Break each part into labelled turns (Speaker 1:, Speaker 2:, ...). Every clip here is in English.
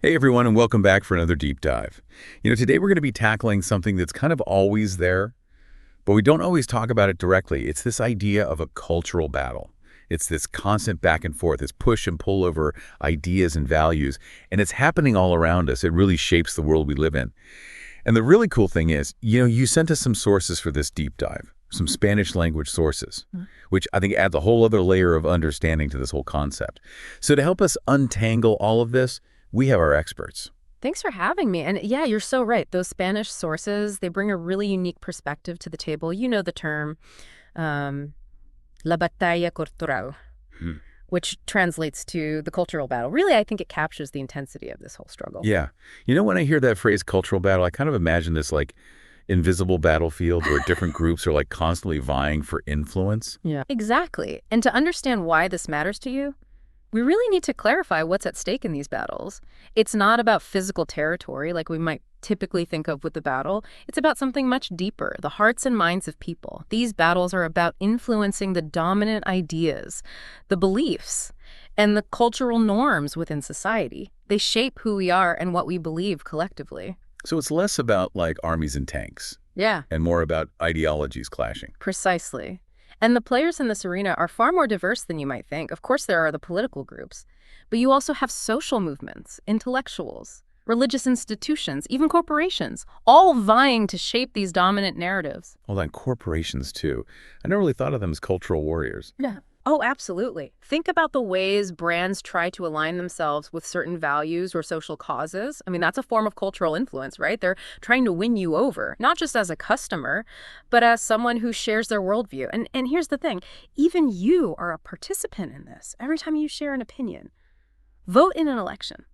Speaker 1: Hey everyone, and welcome back for another deep dive. Today we're going to be tackling something that's kind of always there, but we don't always talk about it directly. It's this idea of a cultural battle. It's this constant back and forth, this push and pull over ideas and values, and it's happening all around us. It really shapes the world we live in. And the really cool thing is, you sent us some sources for this deep dive, some Spanish language sources, which I think adds a whole other layer of understanding to this whole concept. So to help us untangle all of this, we have our experts.
Speaker 2: Thanks for having me. And yeah, you're so right. Those Spanish sources, they bring a really unique perspective to the table. You know the term, la batalla cultural, which translates to the cultural battle. Really, I think it captures the intensity of this whole struggle.
Speaker 1: Yeah. When I hear that phrase cultural battle, I kind of imagine this like invisible battlefield where different groups are like constantly vying for influence.
Speaker 2: Yeah, exactly. And to understand why this matters to you, we really need to clarify what's at stake in these battles. It's not about physical territory like we might typically think of with the battle. It's about something much deeper, the hearts and minds of people. These battles are about influencing the dominant ideas, the beliefs, and the cultural norms within society. They shape who we are and what we believe collectively.
Speaker 1: So it's less about like armies and tanks.
Speaker 2: Yeah.
Speaker 1: And more about ideologies clashing.
Speaker 2: Precisely. And the players in this arena are far more diverse than you might think. Of course, there are the political groups, but you also have social movements, intellectuals, religious institutions, even corporations, all vying to shape these dominant narratives.
Speaker 1: Hold on, corporations too. I never really thought of them as cultural warriors.
Speaker 2: Yeah. Oh, absolutely. Think about the ways brands try to align themselves with certain values or social causes. I mean, that's a form of cultural influence, right? They're trying to win you over, not just as a customer, but as someone who shares their worldview. And here's the thing, even you are a participant in this. Every time you share an opinion, vote in an election,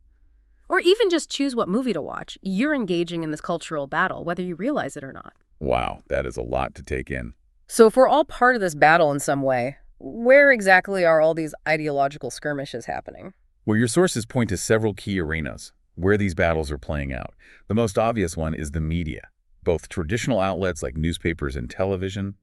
Speaker 2: or even just choose what movie to watch, you're engaging in this cultural battle, whether you realize it or not.
Speaker 1: Wow, that is a lot to take in.
Speaker 2: So if we're all part of this battle in some way, where exactly are all these ideological skirmishes happening?
Speaker 1: Well, your sources point to several key arenas where these battles are playing out. The most obvious one is the media, both traditional outlets like newspapers and television,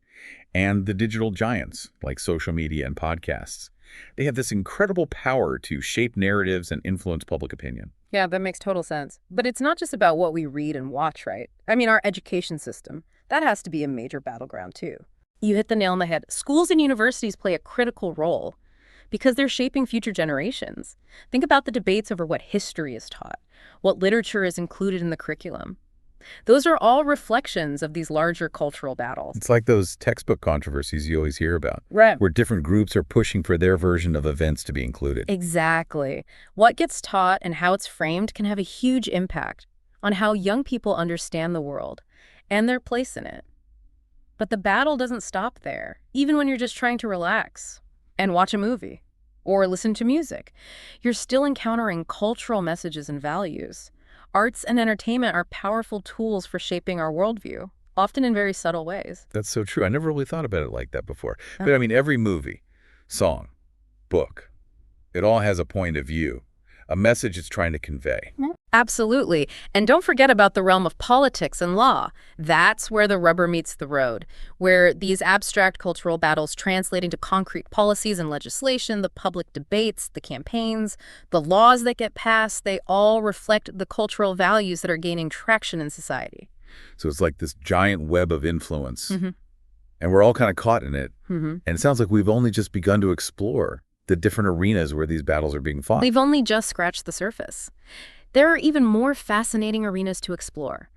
Speaker 1: and the digital giants like social media and podcasts. They have this incredible power to shape narratives and influence public opinion.
Speaker 2: Yeah, that makes total sense. But it's not just about what we read and watch, right? I mean, our education system, that has to be a major battleground too. You hit the nail on the head. Schools and universities play a critical role because they're shaping future generations. Think about the debates over what history is taught, what literature is included in the curriculum. Those are all reflections of these larger cultural battles.
Speaker 1: It's like those textbook controversies you always hear about,
Speaker 2: Right.
Speaker 1: where different groups are pushing for their version of events to be included.
Speaker 2: Exactly. What gets taught and how it's framed can have a huge impact on how young people understand the world and their place in it. But the battle doesn't stop there, even when you're just trying to relax and watch a movie or listen to music. You're still encountering cultural messages and values. Arts and entertainment are powerful tools for shaping our worldview, often in very subtle ways.
Speaker 1: That's so true. I never really thought about it like that before. But I mean, every movie, song, book, it all has a point of view, a message it's trying to convey.
Speaker 2: Absolutely. And don't forget about the realm of politics and law. That's where the rubber meets the road, where these abstract cultural battles translate into concrete policies and legislation, the public debates, the campaigns, the laws that get passed, they all reflect the cultural values that are gaining traction in society.
Speaker 1: So it's like this giant web of influence, and we're all kind of caught in it. And it sounds like we've only just begun to explore the different arenas where these battles are being fought.
Speaker 2: We've only just scratched the surface. There are even more fascinating arenas to explore,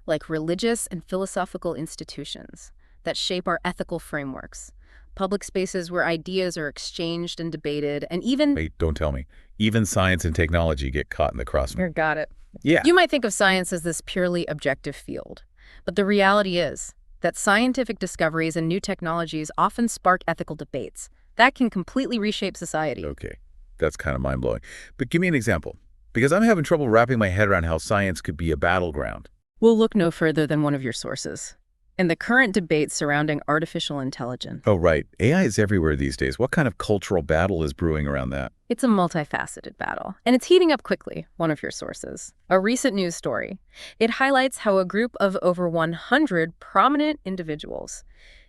Speaker 2: like religious and philosophical institutions that shape our ethical frameworks, public spaces where ideas are exchanged and debated, and even—
Speaker 1: Wait, don't tell me. Even science and technology get caught in the crossfire.
Speaker 2: You got it.
Speaker 1: Yeah.
Speaker 2: You might think of science as this purely objective field, but the reality is that scientific discoveries and new technologies often spark ethical debates that can completely reshape society.
Speaker 1: Okay, that's kind of mind-blowing. But give me an example, because I'm having trouble wrapping my head around how science could be a battleground.
Speaker 2: We'll look no further than one of your sources. In the current debate surrounding artificial intelligence.
Speaker 1: Oh, right. AI is everywhere these days. What kind of cultural battle is brewing around that?
Speaker 2: It's a multifaceted battle, and it's heating up quickly, one of your sources. A recent news story. It highlights how a group of over 100 prominent individuals,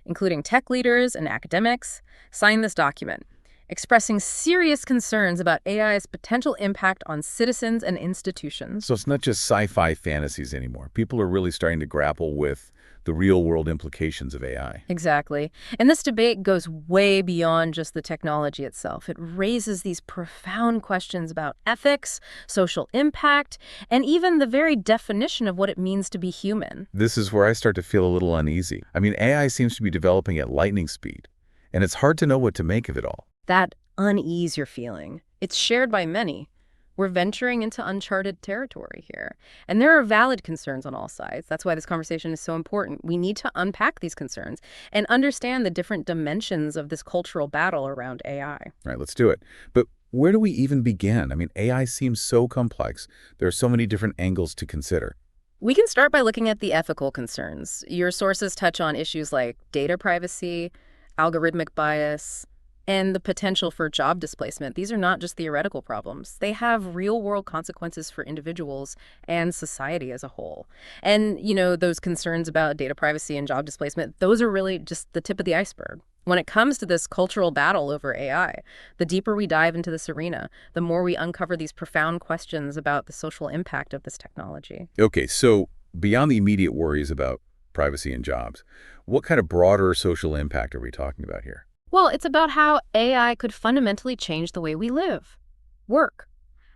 Speaker 2: including tech leaders and academics, signed this document. expressing serious concerns about AI's potential impact on citizens and institutions.
Speaker 1: So it's not just sci-fi fantasies anymore. People are really starting to grapple with the real-world implications of AI.
Speaker 2: Exactly. And this debate goes way beyond just the technology itself. It raises these profound questions about ethics, social impact, and even the very definition of what it means to be human.
Speaker 1: This is where I start to feel a little uneasy. I mean, AI seems to be developing at lightning speed, and it's hard to know what to make of it all.
Speaker 2: That unease you're feeling, it's shared by many. We're venturing into uncharted territory here. And there are valid concerns on all sides. That's why this conversation is so important. We need to unpack these concerns and understand the different dimensions of this cultural battle around AI.
Speaker 1: All right, let's do it. But where do we even begin? I mean, AI seems so complex. There are so many different angles to consider.
Speaker 2: We can start by looking at the ethical concerns. Your sources touch on issues like data privacy, algorithmic bias, and the potential for job displacement. These are not just theoretical problems. They have real-world consequences for individuals and society as a whole. And, those concerns about data privacy and job displacement, those are really just the tip of the iceberg. When it comes to this cultural battle over AI, the deeper we dive into this arena, the more we uncover these profound questions about the social impact of this technology.
Speaker 1: Okay, so beyond the immediate worries about privacy and jobs, what kind of broader social impact are we talking about here?
Speaker 2: Well, it's about how AI could fundamentally change the way we live, work,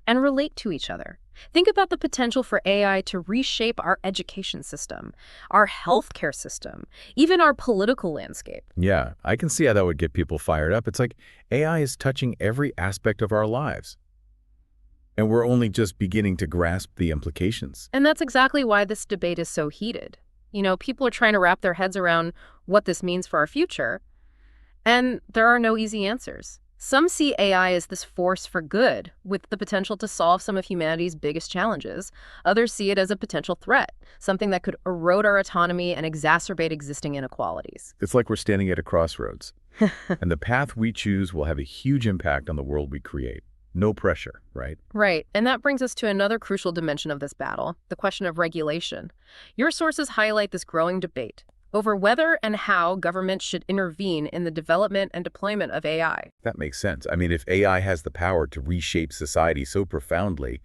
Speaker 2: and relate to each other. Think about the potential for AI to reshape our education system, our healthcare system, even our political landscape.
Speaker 1: Yeah, I can see how that would get people fired up. It's like AI is touching every aspect of our lives, and we're only just beginning to grasp the implications.
Speaker 2: And that's exactly why this debate is so heated. People are trying to wrap their heads around what this means for our future. And there are no easy answers. Some see AI as this force for good, with the potential to solve some of humanity's biggest challenges. Others see it as a potential threat, something that could erode our autonomy and exacerbate existing inequalities.
Speaker 1: It's like we're standing at a crossroads, and the path we choose will have a huge impact on the world we create. No pressure, right?
Speaker 2: Right. And that brings us to another crucial dimension of this battle, the question of regulation. Your sources highlight this growing debate over whether and how governments should intervene in the development and deployment of AI.
Speaker 1: That makes sense. I mean, if AI has the power to reshape society so profoundly,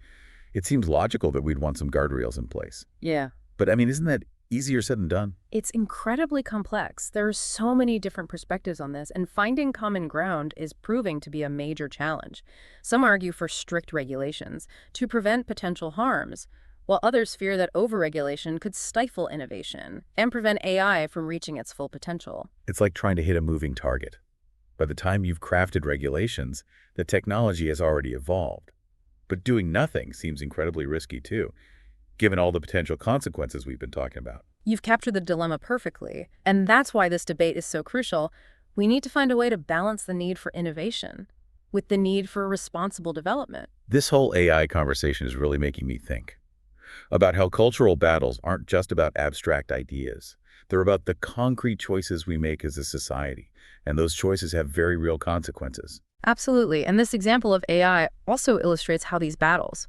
Speaker 1: it seems logical that we'd want some guardrails in place.
Speaker 2: Yeah.
Speaker 1: But I mean, isn't that easier said than done?
Speaker 2: It's incredibly complex. There are so many different perspectives on this, and finding common ground is proving to be a major challenge. Some argue for strict regulations to prevent potential harms, while others fear that overregulation could stifle innovation and prevent AI from reaching its full potential.
Speaker 1: It's like trying to hit a moving target. By the time you've crafted regulations, the technology has already evolved. But doing nothing seems incredibly risky too, given all the potential consequences we've been talking about.
Speaker 2: You've captured the dilemma perfectly, and that's why this debate is so crucial. We need to find a way to balance the need for innovation with the need for responsible development.
Speaker 1: This whole AI conversation is really making me think about how cultural battles aren't just about abstract ideas. They're about the concrete choices we make as a society, and those choices have very real consequences.
Speaker 2: Absolutely, and this example of AI also illustrates how these battles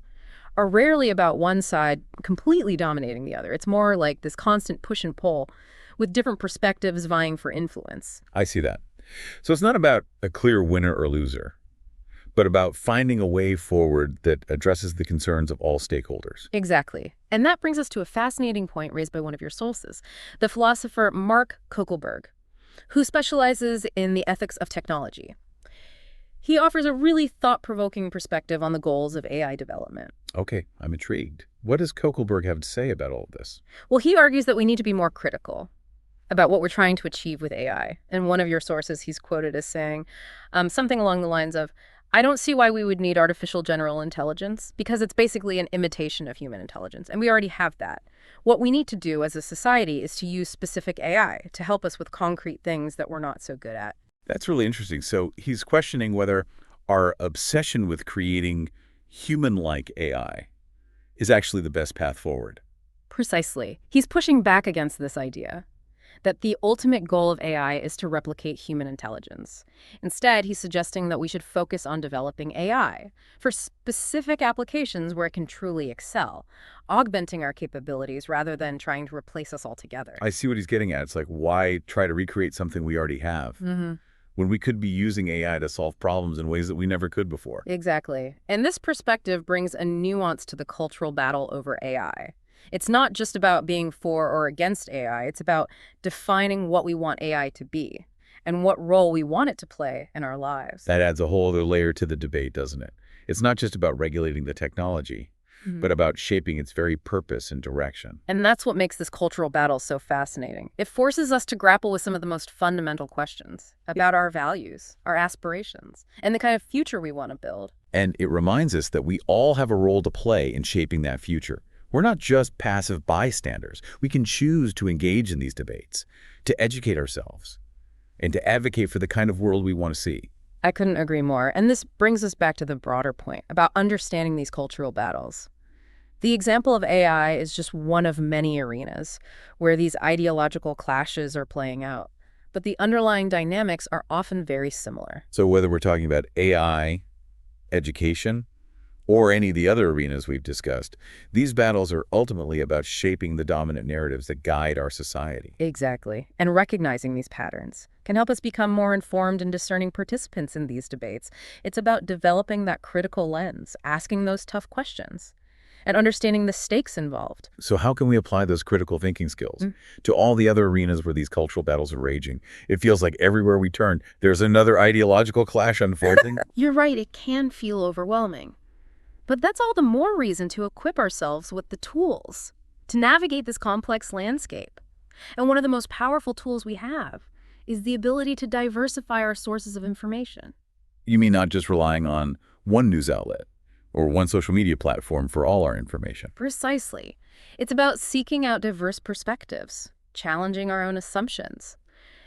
Speaker 2: are rarely about one side completely dominating the other. It's more like this constant push and pull with different perspectives vying for influence.
Speaker 1: I see that. So it's not about a clear winner or loser, but about finding a way forward that addresses the concerns of all stakeholders.
Speaker 2: Exactly. And that brings us to a fascinating point raised by one of your sources, the philosopher Mark Kokelberg, who specializes in the ethics of technology. He offers a really thought-provoking perspective on the goals of AI development.
Speaker 1: Okay, I'm intrigued. What does Kokelberg have to say about all of this?
Speaker 2: Well, he argues that we need to be more critical about what we're trying to achieve with AI. And one of your sources he's quoted as saying something along the lines of, I don't see why we would need artificial general intelligence because it's basically an imitation of human intelligence, and we already have that. What we need to do as a society is to use specific AI to help us with concrete things that we're not so good at.
Speaker 1: That's really interesting. So he's questioning whether our obsession with creating human-like AI is actually the best path forward.
Speaker 2: Precisely. He's pushing back against this idea that the ultimate goal of AI is to replicate human intelligence. Instead, he's suggesting that we should focus on developing AI for specific applications where it can truly excel, augmenting our capabilities rather than trying to replace us altogether.
Speaker 1: I see what he's getting at. It's like, why try to recreate something we already have? when we could be using AI to solve problems in ways that we never could before.
Speaker 2: Exactly. And this perspective brings a nuance to the cultural battle over AI. It's not just about being for or against AI, it's about defining what we want AI to be and what role we want it to play in our lives.
Speaker 1: That adds a whole other layer to the debate, doesn't it? It's not just about regulating the technology, but about shaping its very purpose and direction.
Speaker 2: And that's what makes this cultural battle so fascinating. It forces us to grapple with some of the most fundamental questions about our values, our aspirations, and the kind of future we want to build.
Speaker 1: And it reminds us that we all have a role to play in shaping that future. We're not just passive bystanders. We can choose to engage in these debates, to educate ourselves, and to advocate for the kind of world we want to see.
Speaker 2: I couldn't agree more. And this brings us back to the broader point about understanding these cultural battles. The example of AI is just one of many arenas where these ideological clashes are playing out. But the underlying dynamics are often very similar.
Speaker 1: So whether we're talking about AI, education, or any of the other arenas we've discussed, these battles are ultimately about shaping the dominant narratives that guide our society.
Speaker 2: Exactly. And recognizing these patterns can help us become more informed and discerning participants in these debates. It's about developing that critical lens, asking those tough questions, and understanding the stakes involved.
Speaker 1: So how can we apply those critical thinking skills to all the other arenas where these cultural battles are raging? It feels like everywhere we turn, there's another ideological clash unfolding.
Speaker 2: You're right, it can feel overwhelming. But that's all the more reason to equip ourselves with the tools to navigate this complex landscape. And one of the most powerful tools we have is the ability to diversify our sources of information.
Speaker 1: You mean not just relying on one news outlet or one social media platform for all our information?
Speaker 2: Precisely. It's about seeking out diverse perspectives, challenging our own assumptions,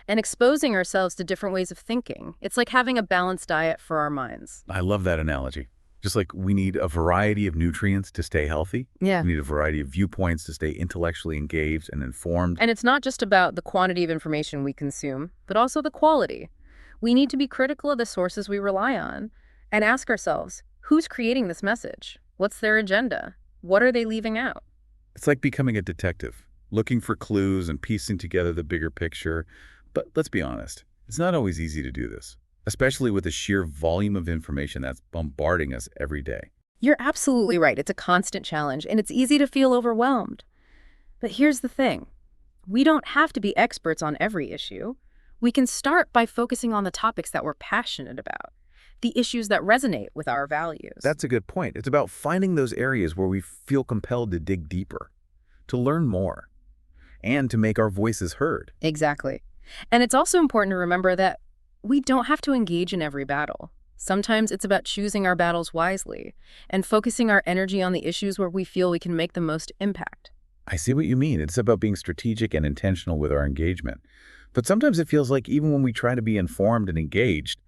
Speaker 2: and exposing ourselves to different ways of thinking. It's like having a balanced diet for our minds.
Speaker 1: I love that analogy. Just like we need a variety of nutrients to stay healthy,
Speaker 2: Yeah.
Speaker 1: we need a variety of viewpoints to stay intellectually engaged and informed.
Speaker 2: And it's not just about the quantity of information we consume, but also the quality. We need to be critical of the sources we rely on and ask ourselves, who's creating this message? What's their agenda? What are they leaving out?
Speaker 1: It's like becoming a detective, looking for clues and piecing together the bigger picture. But let's be honest, it's not always easy to do this, especially with the sheer volume of information that's bombarding us every day.
Speaker 2: You're absolutely right. It's a constant challenge, and it's easy to feel overwhelmed. But here's the thing. We don't have to be experts on every issue. We can start by focusing on the topics that we're passionate about, the issues that resonate with our values.
Speaker 1: That's a good point. It's about finding those areas where we feel compelled to dig deeper, to learn more, and to make our voices heard.
Speaker 2: Exactly. And it's also important to remember that we don't have to engage in every battle. Sometimes it's about choosing our battles wisely and focusing our energy on the issues where we feel we can make the most impact.
Speaker 1: I see what you mean. It's about being strategic and intentional with our engagement. But sometimes it feels like even when we try to be informed and engaged,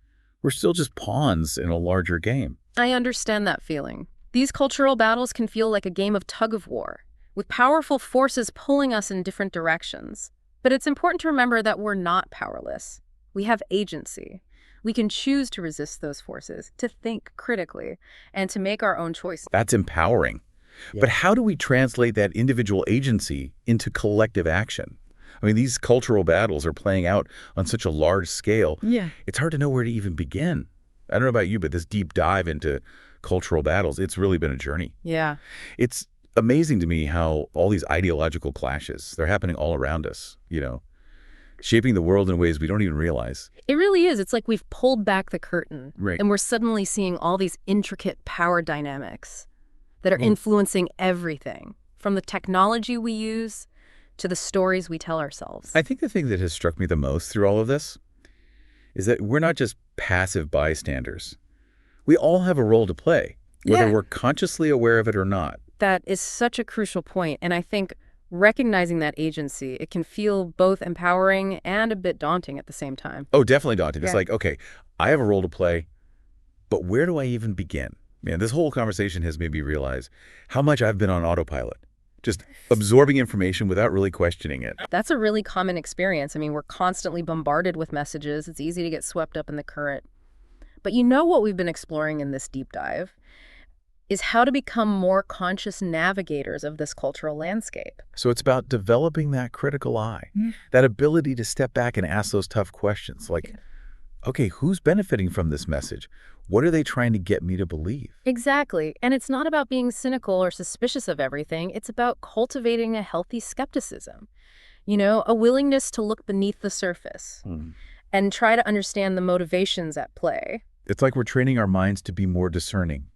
Speaker 1: we're still just pawns in a larger game.
Speaker 2: I understand that feeling. These cultural battles can feel like a game of tug-of-war, with powerful forces pulling us in different directions. But it's important to remember that we're not powerless. We have agency. We can choose to resist those forces, to think critically, and to make our own choices.
Speaker 1: That's empowering.
Speaker 3: Yeah.
Speaker 1: But how do we translate that individual agency into collective action? I mean, these cultural battles are playing out on such a large scale.
Speaker 2: Yeah.
Speaker 1: It's hard to know where to even begin. I don't know about you, but this deep dive into cultural battles, it's really been a journey.
Speaker 2: Yeah.
Speaker 1: It's amazing to me how all these ideological clashes, they're happening all around us, shaping the world in ways we don't even realize.
Speaker 2: It really is. It's like we've pulled back the curtain,
Speaker 1: Right.
Speaker 2: and we're suddenly seeing all these intricate power dynamics that are influencing everything, from the technology we use to the stories we tell ourselves.
Speaker 1: I think the thing that has struck me the most through all of this is that we're not just passive bystanders. We all have a role to play, whether
Speaker 2: Yeah.
Speaker 1: we're consciously aware of it or not.
Speaker 2: That is such a crucial point, and I think recognizing that agency, it can feel both empowering and a bit daunting at the same time.
Speaker 1: Oh, definitely daunting. It's
Speaker 2: Yeah.
Speaker 1: like, okay, I have a role to play, but where do I even begin? Man, this whole conversation has made me realize how much I've been on autopilot, just absorbing information without really questioning it.
Speaker 2: That's a really common experience. I mean, we're constantly bombarded with messages. It's easy to get swept up in the current. But what we've been exploring in this deep dive is how to become more conscious navigators of this cultural landscape.
Speaker 1: So it's about developing that critical eye, that ability to step back and ask those tough questions like, Okay, who's benefiting from this message? What are they trying to get me to believe?
Speaker 2: Exactly. And it's not about being cynical or suspicious of everything. It's about cultivating a healthy skepticism. A willingness to look beneath the surface and try to understand the motivations at play.
Speaker 1: It's like we're training our minds to be more discerning,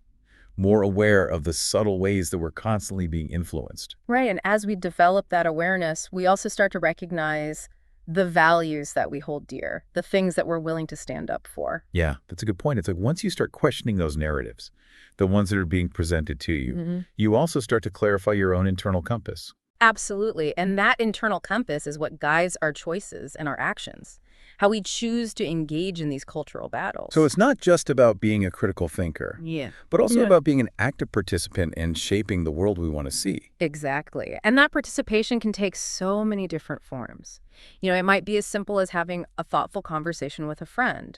Speaker 1: more aware of the subtle ways that we're constantly being influenced.
Speaker 2: Right. And as we develop that awareness, we also start to recognize the values that we hold dear, the things that we're willing to stand up for.
Speaker 1: Yeah, that's a good point. It's like once you start questioning those narratives, the ones that are being presented to you, you also start to clarify your own internal compass.
Speaker 2: Absolutely. And that internal compass is what guides our choices and our actions, how we choose to engage in these cultural battles.
Speaker 1: So it's not just about being a critical thinker, but also about being an active participant in shaping the world we want to see.
Speaker 2: Exactly. And that participation can take so many different forms. It might be as simple as having a thoughtful conversation with a friend,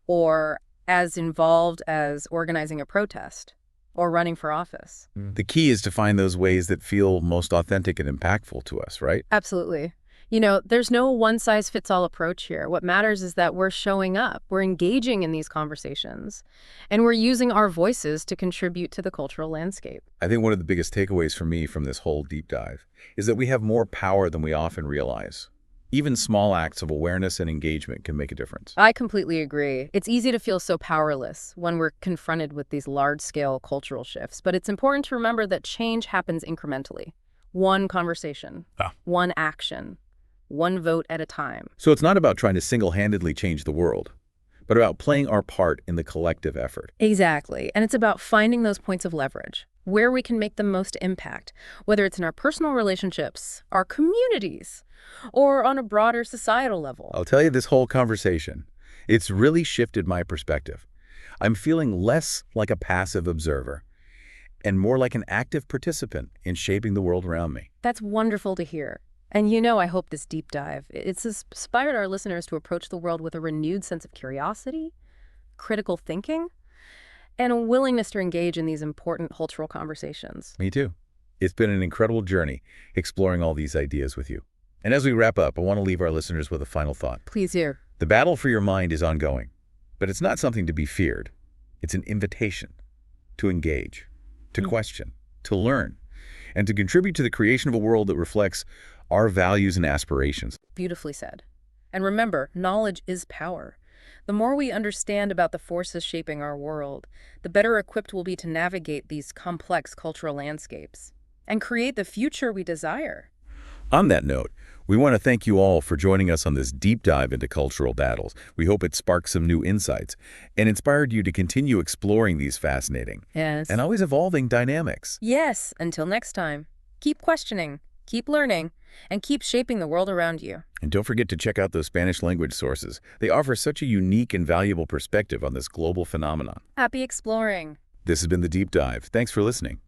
Speaker 2: or as involved as organizing a protest or running for office.
Speaker 1: The key is to find those ways that feel most authentic and impactful to us, right?
Speaker 2: Absolutely. There's no one-size-fits-all approach here. What matters is that we're showing up, we're engaging in these conversations, and we're using our voices to contribute to the cultural landscape.
Speaker 1: I think one of the biggest takeaways for me from this whole deep dive is that we have more power than we often realize. Even small acts of awareness and engagement can make a difference.
Speaker 2: I completely agree. It's easy to feel so powerless when we're confronted with these large-scale cultural shifts, but it's important to remember that change happens incrementally. One conversation, one action, one vote at a time.
Speaker 1: So it's not about trying to single-handedly change the world, but about playing our part in the collective effort.
Speaker 2: Exactly. And it's about finding those points of leverage, where we can make the most impact, whether it's in our personal relationships, our communities, or on a broader societal level.
Speaker 1: I'll tell you, this whole conversation, it's really shifted my perspective. I'm feeling less like a passive observer and more like an active participant in shaping the world around me.
Speaker 2: That's wonderful to hear. And I hope this deep dive, it's inspired our listeners to approach the world with a renewed sense of curiosity, critical thinking, and a willingness to engage in these important cultural conversations.
Speaker 1: Me too. It's been an incredible journey exploring all these ideas with you. And as we wrap up, I want to leave our listeners with a final thought.
Speaker 2: Please hear.
Speaker 1: The battle for your mind is ongoing, but it's not something to be feared. It's an invitation to engage, to question, to learn, and to contribute to the creation of a world that reflects our values and aspirations.
Speaker 2: Beautifully said. And remember, knowledge is power. The more we understand about the forces shaping our world, the better equipped we'll be to navigate these complex cultural landscapes and create the future we desire.
Speaker 1: On that note, we want to thank you all for joining us on this deep dive into cultural battles. We hope it sparked some new insights and inspired you to continue exploring these fascinating and always evolving dynamics.
Speaker 2: Yes, until next time, keep questioning, keep learning, and keep shaping the world around you.
Speaker 1: And don't forget to check out those Spanish language sources. They offer such a unique and valuable perspective on this global phenomenon.
Speaker 2: Happy exploring.
Speaker 1: This has been The Deep Dive. Thanks for listening.